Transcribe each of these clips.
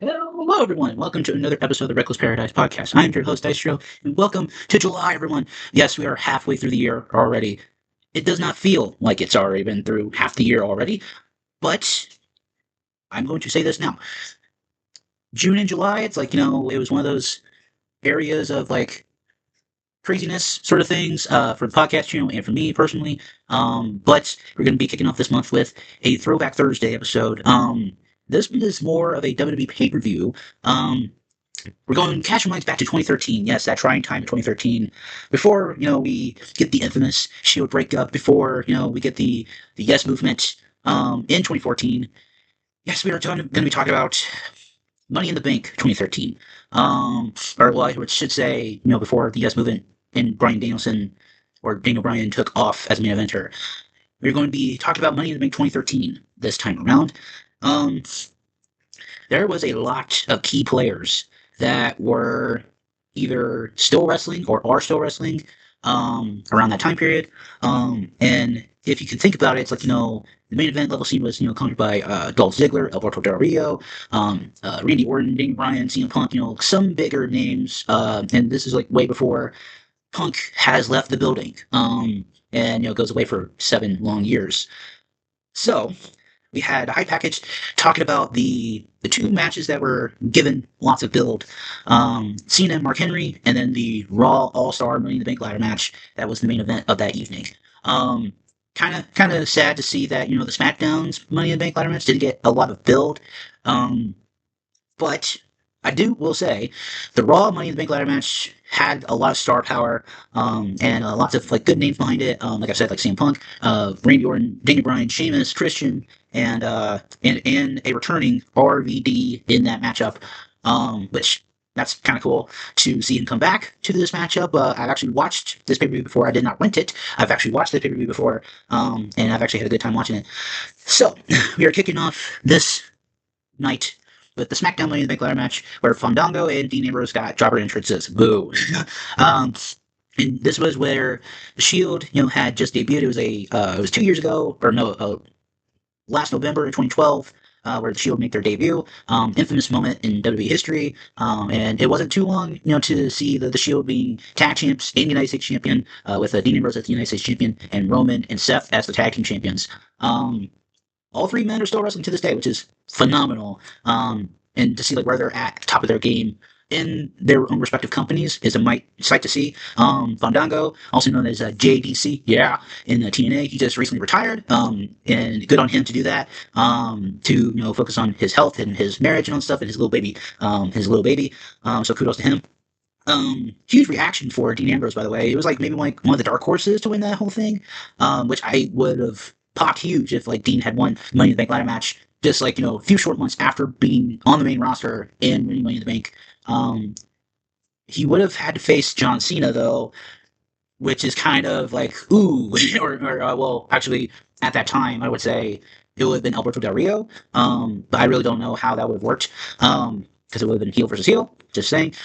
Hello, everyone. Welcome to another episode of the Reckless Paradise podcast. I'm your host, Dystro, and welcome to July, everyone. Yes, we are halfway through the year already. It does not feel like it's already been through half the year already, but I'm going to say this now. June and July, it's like, it was one of those areas of like craziness sort of things for the podcast channel and for me personally. But we're going to be kicking off this month with a Throwback Thursday episode. This one is more of a WWE pay-per-view. We're going cash and back to 2013. Yes, that trying time in 2013. Before, we get the infamous Shield breakup, before, we get the Yes movement in 2014. Yes, we are going to be talking about Money in the Bank 2013. Or, well, I should say, before the Yes movement and Bryan Danielson or Daniel Bryan took off as main eventer. We're going to be talking about Money in the Bank 2013 this time around. Um, there was a lot of key players that were either still wrestling or are still wrestling around that time period. And if you can think about it, it's like, the main event level scene was, conquered by Dolph Ziggler, Alberto Del Rio, Randy Orton, Daniel Bryan, CM Punk, some bigger names. And this is like way before Punk has left the building and, goes away for 7 long years. So we had a high package talking about the two matches that were given lots of build. Cena and Mark Henry, and then the Raw All Star Money in the Bank ladder match that was the main event of that evening. Kind of sad to see that the SmackDown's Money in the Bank ladder match didn't get a lot of build. Um, but I will say the Raw Money in the Bank ladder match had a lot of star power and lots of like good names behind it. Like I said, like CM Punk, Randy Orton, Daniel Bryan, Sheamus, Christian, and a returning RVD in that matchup, which that's kind of cool to see him come back to this matchup. I've actually watched this pay-per-view before. I did not rent it. I've actually watched this pay-per-view before, and I've actually had a good time watching it. So we are kicking off this night with the SmackDown Money in the Bank ladder match where Fandango and Dean Ambrose got jobber entrances. Boo. um, and this was where the Shield, had just debuted. It was 2 years ago, or no, last November in 2012. Where the Shield made their debut, infamous moment in WWE history, and it wasn't too long, to see the Shield being tag champs and United States champion, with Dean Ambrose as the United States champion and Roman and Seth as the tag team champions. All three men are still wrestling to this day, which is phenomenal. And to see like where they're at, top of their game in their own respective companies, is a sight to see. Fandango, also known as JDC, yeah, in TNA, he just recently retired, and good on him to do that. To focus on his health and his marriage and all stuff, and his little baby, So kudos to him. Huge reaction for Dean Ambrose, by the way. It was like maybe like one of the dark horses to win that whole thing, which I would have popped huge if like Dean had won the Money in the Bank ladder match just like a few short months after being on the main roster and winning Money in the Bank. He would have had to face John Cena though, which is kind of like ooh, well, actually at that time I would say it would have been Alberto Del Rio, but I really don't know how that would have worked. Because it would have been heel versus heel. Just saying.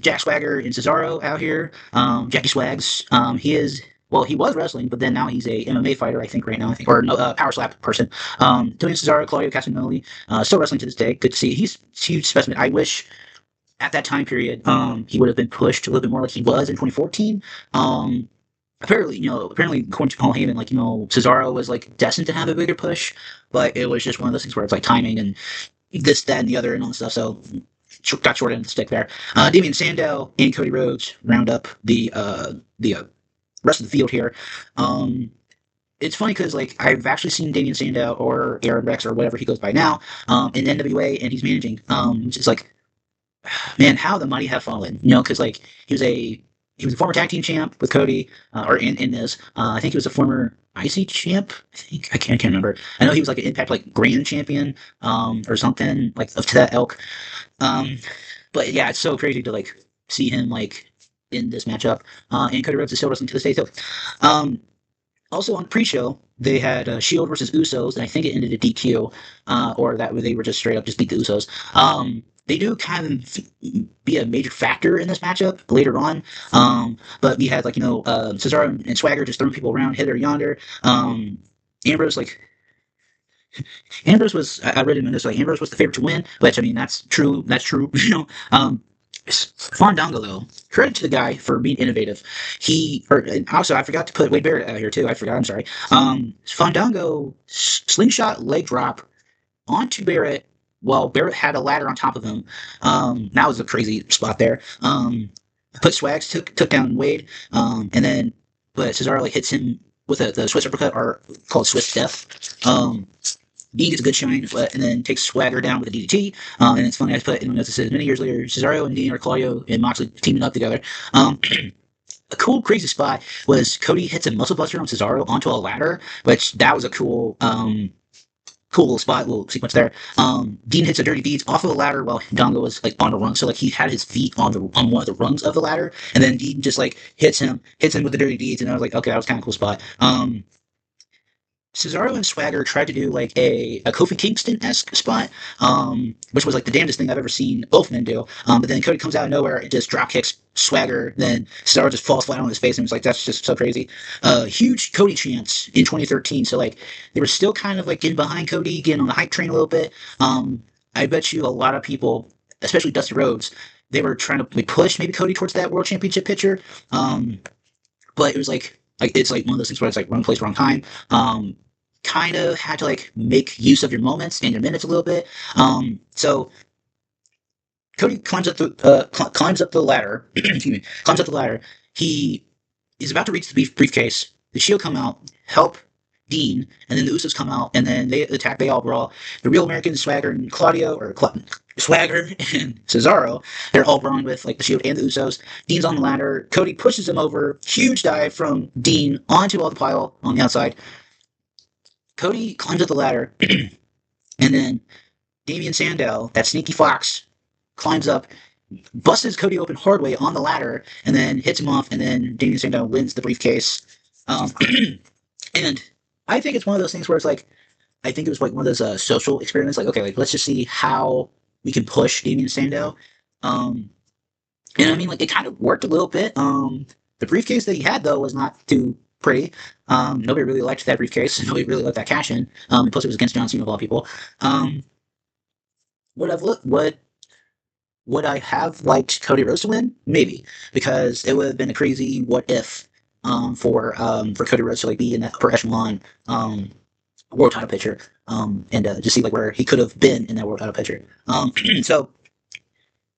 Jack Swagger and Cesaro out here. Jackie Swags. He was wrestling, but then now he's a MMA fighter, I think, right now. Or no, power slap person. Tony Cesaro, Claudio Castagnoli, still wrestling to this day. Good to see. He's a huge specimen. I wish at that time period, he would have been pushed a little bit more like he was in 2014. Apparently, according to Paul Heyman, Cesaro was like destined to have a bigger push, but it was just one of those things where it's like timing and this, that, and the other, and all that stuff. So got short end of the stick there. Damian Sandow and Cody Rhodes round up the rest of the field here. It's funny because like I've actually seen Damian Sandow or Aaron Rex or whatever he goes by now in NWA, and he's managing. Which is like, man, how the mighty have fallen. Because like he was a former tag team champ with Cody, or in this. I think he was a former IC champ. I can't remember. I know he was like an Impact like Grand Champion, or something like to that ilk. But yeah, it's so crazy to like see him like in this matchup. And Cody Rhodes is still wrestling to this day too. Also on pre-show, they had Shield versus Usos, and I think it ended at DQ, or that they were just straight up just beat the Usos. They do kind of be a major factor in this matchup later on. But we had Cesaro and Swagger just throwing people around hither yonder. Ambrose Ambrose was, I read in this, like, Ambrose was the favorite to win, which, I mean, that's true. That's true. Fandango, though, credit to the guy for being innovative. And also, I forgot to put Wade Barrett out here, too. I forgot, I'm sorry. Fandango slingshot leg drop onto Barrett while Barrett had a ladder on top of him. That was a crazy spot there. Put Swags, took down Wade, and then, but Cesaro, like, hits him with the Swiss uppercut, or called Swiss Death. Dean gets a good shine, and then takes Swagger down with a DDT. And it's funny, I put in my notes, it says many years later, Cesaro and Dean, or Claudio and Moxley, teaming up together. A cool, crazy spot was Cody hits a muscle buster on Cesaro onto a ladder, which that was a cool little spot, little sequence there. Dean hits a dirty deeds off of the ladder while Dongo was like on the rung, so like he had his feet on one of the rungs of the ladder, and then Dean just like hits him with the dirty deeds, and I was like, okay, that was kind of a cool spot. Cesaro and Swagger tried to do like a Kofi Kingston-esque spot, which was like the damnedest thing I've ever seen both men do. But then Cody comes out of nowhere and just drop kicks Swagger, then Cesaro just falls flat on his face, and it's like, that's just so crazy. Huge Cody chants in 2013, so like they were still kind of like getting behind Cody, getting on the hype train a little bit. I bet you a lot of people, especially Dusty Rhodes, they were trying to push maybe Cody towards that World Championship picture. But it was like it's like one of those things where it's like wrong place, wrong time. Kind of had to like make use of your moments and your minutes a little bit. So Cody climbs up the ladder. Excuse me, climbs up the ladder. He is about to reach the briefcase. The Shield come out, help Dean, and then the Usos come out, and then they attack. They all brawl. The Real Americans, Swagger and Claudio, or Swagger and Cesaro, they're all brawling with like the Shield and the Usos. Dean's on the ladder. Cody pushes him over. Huge dive from Dean onto all the pile on the outside. Cody climbs up the ladder, and then Damian Sandow, that sneaky fox, climbs up, busts Cody open hard way on the ladder, and then hits him off, and then Damian Sandow wins the briefcase. And I think it's one of those things where it's like, I think it was like one of those social experiments, like, okay, like, let's just see how we can push Damian Sandow. And I mean, like, it kind of worked a little bit. The briefcase that he had, though, was not too pretty. Nobody really liked that briefcase. Nobody really liked that cash in. Plus, it was against John Cena of all people. Would I have liked Cody Rhodes to win? Maybe, because it would have been a crazy what if for Cody Rhodes to like be in that upper echelon world title picture, and just see like where he could have been in that world title picture. So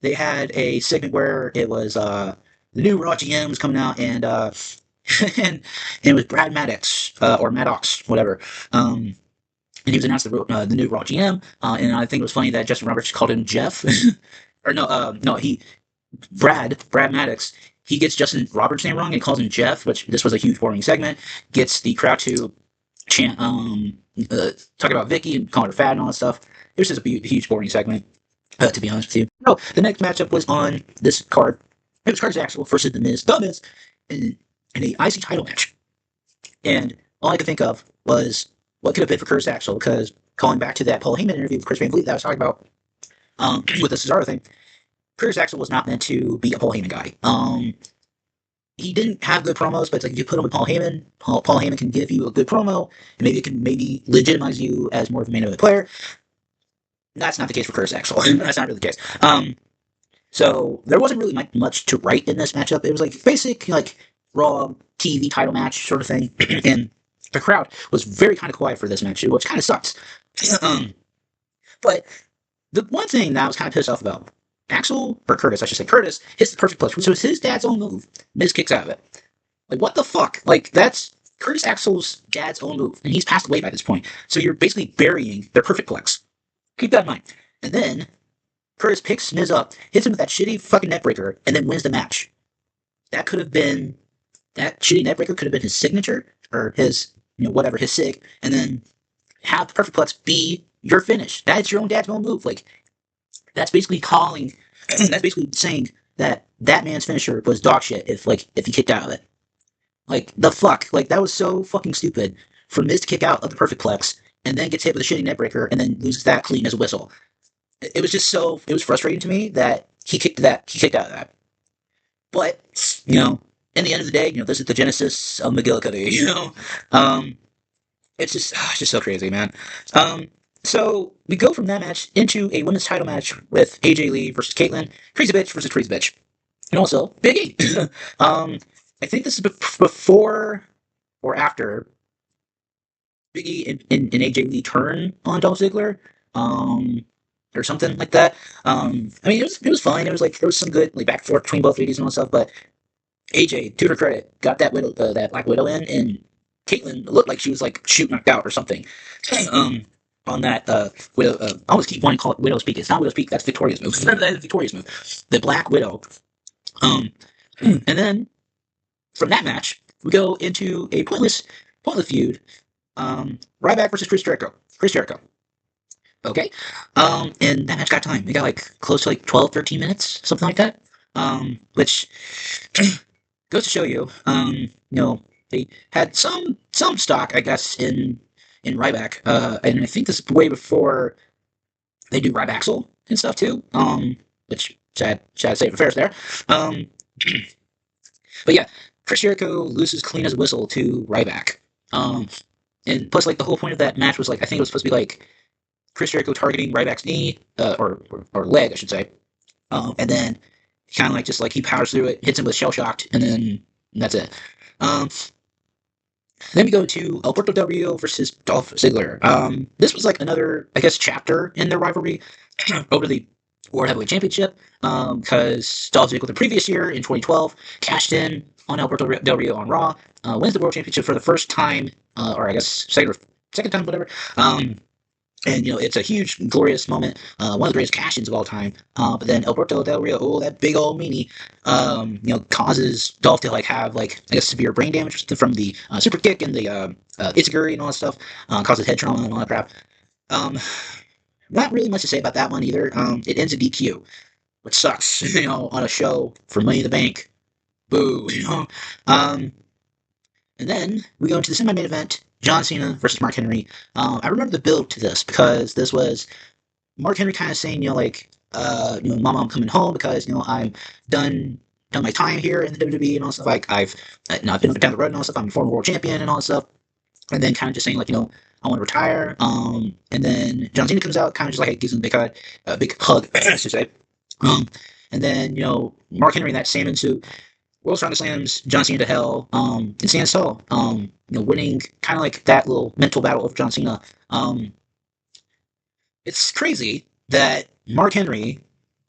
they had a segment where it was the new Raw GM was coming out, and and it was Brad Maddox, or Maddox, whatever. And he was announced the new Raw GM, and I think it was funny that Justin Roberts called him Jeff, or no, Brad Maddox. He gets Justin Roberts' name wrong and calls him Jeff, which this was a huge boring segment. Gets the crowd to chant, talk about Vicky and calling her fat and all that stuff. It was just a huge boring segment, to be honest with you. No, the next matchup was on this card. It was Curtis Axel versus The Miz, in a IC title match. And all I could think of was what could have been for Curtis Axel, because calling back to that Paul Heyman interview with Chris Van Vliet that I was talking about with the Cesaro thing, Curtis Axel was not meant to be a Paul Heyman guy. He didn't have good promos, but it's like if you put him with Paul Heyman, Paul Heyman can give you a good promo, and maybe it can legitimize you as more of a main event player. That's not the case for Curtis Axel. That's not really the case. So there wasn't really much to write in this matchup. It was like basic like Raw TV title match sort of thing, and the crowd was very kind of quiet for this match, which kind of sucks. But the one thing that I was kind of pissed off about, Curtis hits the perfect clutch, which was his dad's own move. Miz kicks out of it. Like, what the fuck? Like, that's Curtis Axel's dad's own move, and he's passed away by this point. So you're basically burying their perfect plex. Keep that in mind. And then Curtis picks Miz up, hits him with that shitty fucking neckbreaker, and then wins the match. That shitty neckbreaker could have been his signature, or his, whatever, his sig, and then have the perfect plex be your finish. That's your own dad's own move. Like, that's basically saying that man's finisher was dog shit if he kicked out of it. Like, the fuck? Like, that was so fucking stupid for Miz to kick out of the perfect plex and then gets hit with a shitty neckbreaker and then loses that clean as a whistle. It was just it was frustrating to me that he kicked out of that. But, in the end of the day, this is the genesis of McGillicuddy, It's just so crazy, man. Um, so we go from that match into a women's title match with AJ Lee versus Caitlyn, Crazy Bitch versus Crazy Bitch, and also Big E. um, I think this is before or after Big E and AJ Lee turn on Dolph Ziggler, um, or something like that. I mean, it was fine. It was like there was some good like back and forth between both ladies and all that stuff, but AJ, to her credit, got that Black Widow in, and Caitlyn looked like she was like shoot knocked out or something. um, on that Widow, I always keep wanting to call it Widow's Peak. It's not Widow's Peak. That's Victoria's move. That's Victoria's move. The Black Widow. Um, and then from that match, we go into a pointless feud. Ryback versus Chris Jericho. Chris Jericho. Okay. And that match got time. It got like close to like 12, 13 minutes, something like that. Which goes to show you, they had some stock, I guess, in Ryback. And I think this is way before they do Rybaxel and stuff too. Which sad state of affairs there. Um, but yeah, Chris Jericho loses clean as a whistle to Ryback. Um, and plus, like the whole point of that match was like I think it was supposed to be like Chris Jericho targeting Ryback's knee, or leg, I should say. And then kind of like just like he powers through it, hits him with shell shocked, and then that's it. Um, then we go to Alberto Del Rio versus Dolph Ziggler. This was like another, I guess, chapter in their rivalry over the World Heavyweight Championship, because Dolph Ziggler the previous year in 2012 cashed in on Alberto Del Rio on Raw, wins the World Championship for the first time, or I guess second time, whatever. And it's a huge, glorious moment, one of the greatest cash-ins of all time. But then Alberto Del Rio, oh, that big old meanie, causes Dolph to like have like I guess severe brain damage from the super kick and the Itziguri and all that stuff. Causes head trauma and all that crap. Um, Not really much to say about that one either. It ends in DQ, which sucks. On a show for Money in the Bank. Boo. And then we go into the semi-main event: John Cena versus Mark Henry. I remember the build to this because this was Mark Henry kind of saying, Mama, I'm coming home because I'm done my time here in the WWE and all stuff. Like I've been down the road and all stuff. I'm a former world champion and all that stuff. And then kind of just saying like, I want to retire. And then John Cena comes out, kind of just like gives him a big hug, I should say. And then Mark Henry in that salmon suit. World Strongest Slams John Cena to hell, and stands tall. Winning kind of like that little mental battle of John Cena. It's crazy that Mark Henry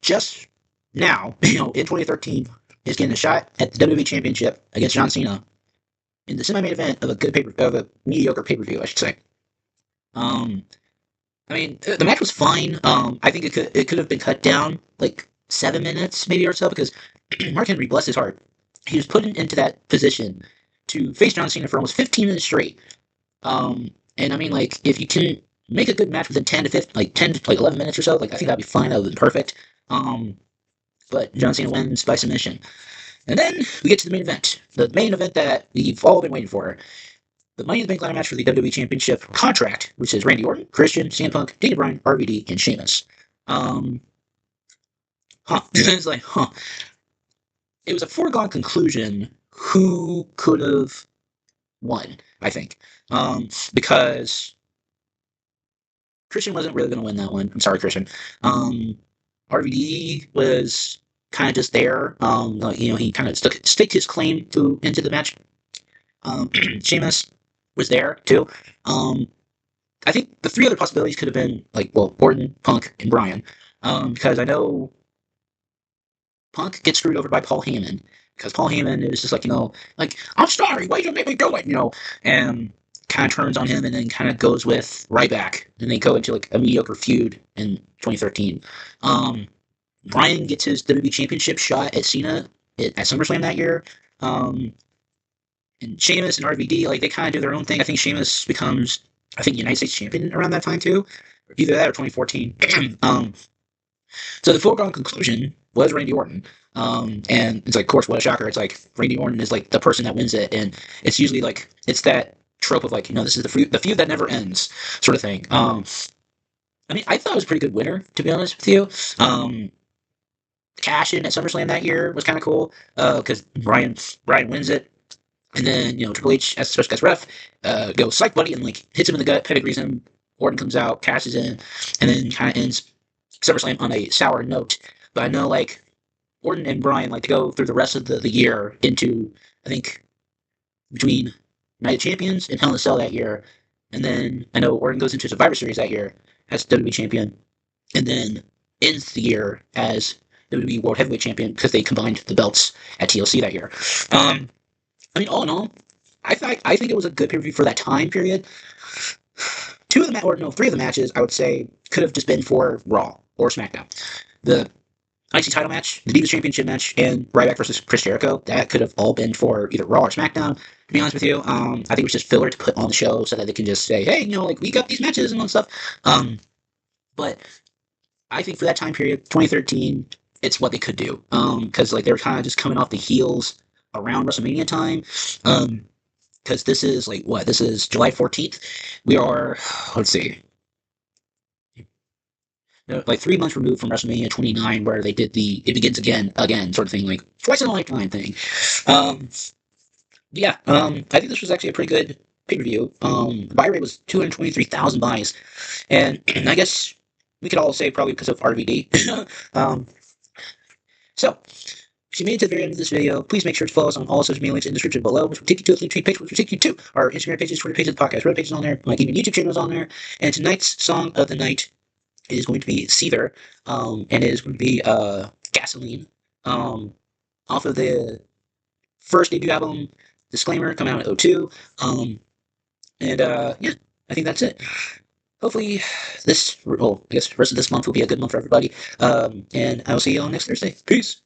just now, in 2013, is getting a shot at the WWE Championship against John Cena in the semi-main event of a mediocre pay-per-view, I should say. Um, I mean, the match was fine. I think it could have been cut down like 7 minutes maybe or so because Mark Henry, bless his heart, he was put into that position to face John Cena for almost 15 minutes straight. And I mean, like, if you can make a good match within 10 to like 11 minutes or so, like, I think that'd be fine. That would be perfect. But John Cena wins by submission. And then we get to the main event that we've all been waiting for. The Money in the Bank ladder match for the WWE Championship contract, which is Randy Orton, Christian, CM Punk, Daniel Bryan, RVD, and Sheamus. It's like, it was a foregone conclusion who could have won, I think. Because Christian wasn't really going to win that one. I'm sorry, Christian. RVD was kind of just there. He kind of staked his claim into the match. Sheamus was there too. I think the three other possibilities could have been Orton, Punk, and Bryan. Because I know Punk gets screwed over by Paul Heyman because Paul Heyman is just I'm sorry, why you make me do it, and kind of turns on him and then kind of goes with Ryback and they go into a mediocre feud in 2013. Bryan gets his WWE Championship shot at Cena at SummerSlam that year. And Sheamus and RVD, they kind of do their own thing. I think Sheamus becomes, United States champion around that time too. Either that or 2014. So the foregone conclusion was Randy Orton. And it's of course, what a shocker. It's Randy Orton is the person that wins it. And it's usually it's that trope of this is the feud that never ends sort of thing. I thought it was a pretty good winner, to be honest with you. Cash in at SummerSlam that year was kind of cool because Bryan wins it. And then, Triple H, as special guest ref, goes psych buddy and like hits him in the gut, pedigrees him. Orton comes out, cashes in, and then kind of ends SummerSlam on a sour note. But I know like Orton and Bryan like to go through the rest of the year into, I think, between Night of Champions and Hell in a Cell that year. And then I know Orton goes into Survivor Series that year as WWE Champion, and then ends the year as WWE World Heavyweight Champion because they combined the belts at TLC that year. I mean, all in all, I think it was a good pay per view for that time period. Three of the matches I would say could have just been for Raw or SmackDown. The IC title match, the Divas Championship match, and Ryback versus Chris Jericho, that could have all been for either Raw or SmackDown. To be honest with you, I think it was just filler to put on the show so that they can just say, hey, like we got these matches and all stuff. But I think for that time period, 2013, it's what they could do. Because like they were kind of just coming off the heels around WrestleMania time. Because this is like what? This is July 14th. We are, let's see, like 3 months removed from WrestleMania 29, where they did the "It Begins Again" sort of thing, like twice in a lifetime thing. Um, yeah, I think this was actually a pretty good pay per view. The buy rate was 223,000 buys, and I guess we could all say probably because of RVD. um, so. If you made it to the very end of this video, please make sure to follow us on all social media links in the description below, which will take you to a link page, which will take you to our Instagram pages, Twitter pages, podcast, Reddit pages on there, my even YouTube channel is on there. And tonight's song of the night is going to be Seether, and it is going to be Gasoline, off of the first debut album, Disclaimer, coming out in 2002. And yeah, I think that's it. Hopefully, I guess the rest of this month will be a good month for everybody. And I will see you all next Thursday. Peace.